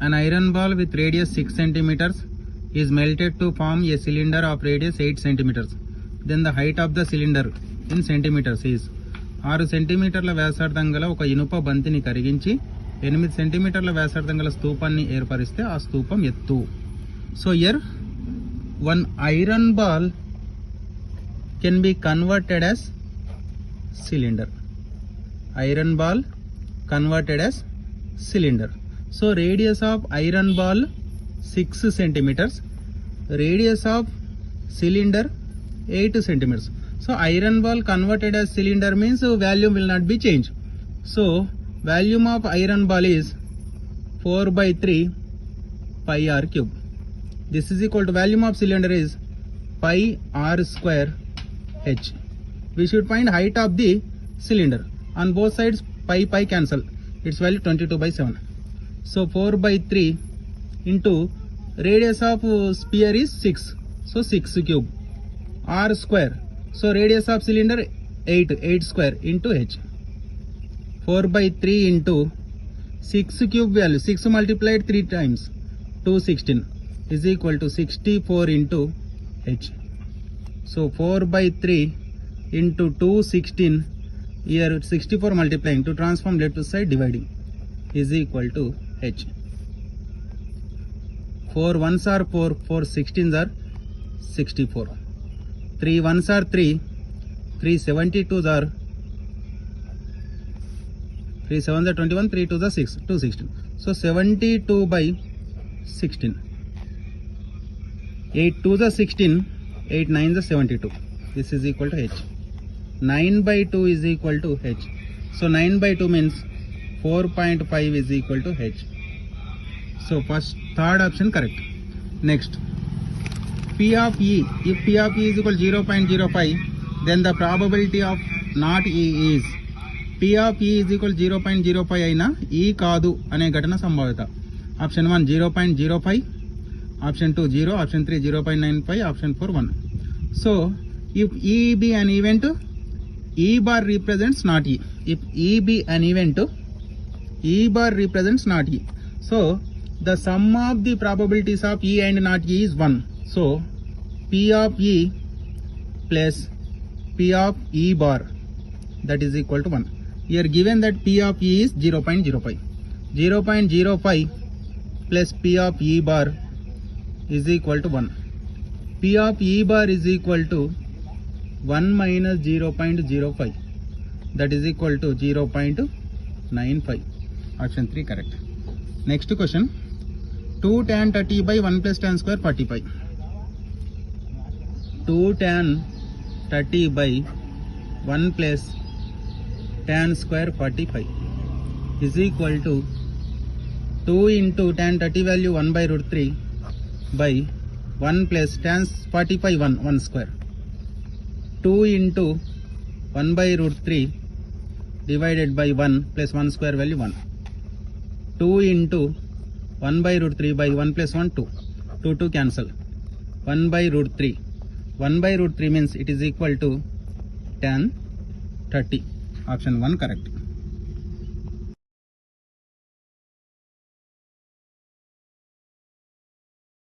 an iron ball with radius 6 centimeters is melted to form a cylinder of radius 8 centimeters. Then the height of the cylinder in centimeters is 6 సెంటీమీటర్ల వ్యాసార్థం గల ఒక ఇనుప బంతిని కరిగించి 8 సెంటీమీటర్ల వ్యాసార్థం గల స్తూపాన్ని ఏర్పరిస్తే ఆ స్తూపం ఎత్తు. So here one iron ball can be converted as cylinder. Iron ball converted as cylinder. So radius of iron ball 6 centimeters, radius of cylinder 8 centimeters. So iron ball converted as cylinder means volume will not be changed. So volume of iron ball is 4/3 pi r cube. This is equal to volume of cylinder is pi r square h. We should find height of the cylinder. On both sides pi cancel. Its value 22/7. So 4/3 into radius of sphere is 6. So 6 cube. R square. So radius of cylinder 8 square into h. 4/3 into 6 cube value. 6 multiplied 3 times. 216 is equal to 64 into h. So 4/3 into 216. Here 64 multiplying to transform left to side dividing is equal to h. 4 ones are 4, 4 16s are 64. 3 ones are 3, 3 72s are 3 7s are 21, 3 2s are 6, 216. So 72/16. 8 2s are 16, 8 9s are 72. This is equal to h. 9/2 is equal to h. So 9/2 means 4.5 is equal to h. So third option correct. Next, P of E. If P of E is equal to 0.05, then the probability of not E is P of E is equal to 0.05 అయినా E కాదు అనే ఘటన సంభావ్యత. Option 1 0.05, option 2 0, option 3 0.95, option 4 1. So if E be an event, E bar represents not E. If E be an event, E bar represents not E. So the sum of the probabilities of E and not E is 1. So P of E plus P of E bar, that is equal to 1. Here given that P of E is 0.05. 0.05 plus P of E bar is equal to 1. P of E bar is equal to 1 minus 0.05. That is equal to 0.95. Option 3 correct. Next question. 2 tan 30 by 1 plus tan square 45. 2 tan 30 by 1 plus tan square 45 is equal to 2 into tan 30 value 1 by root 3 by 1 plus tan 45 1 square. 2 into 1 by root 3 divided by 1 plus 1 square value 1. 2 into 1 by root 3 by 1 plus 1 2. 2 cancel. 1 by root 3. 1 by root 3 means it is equal to tan 30. Option 1 correct.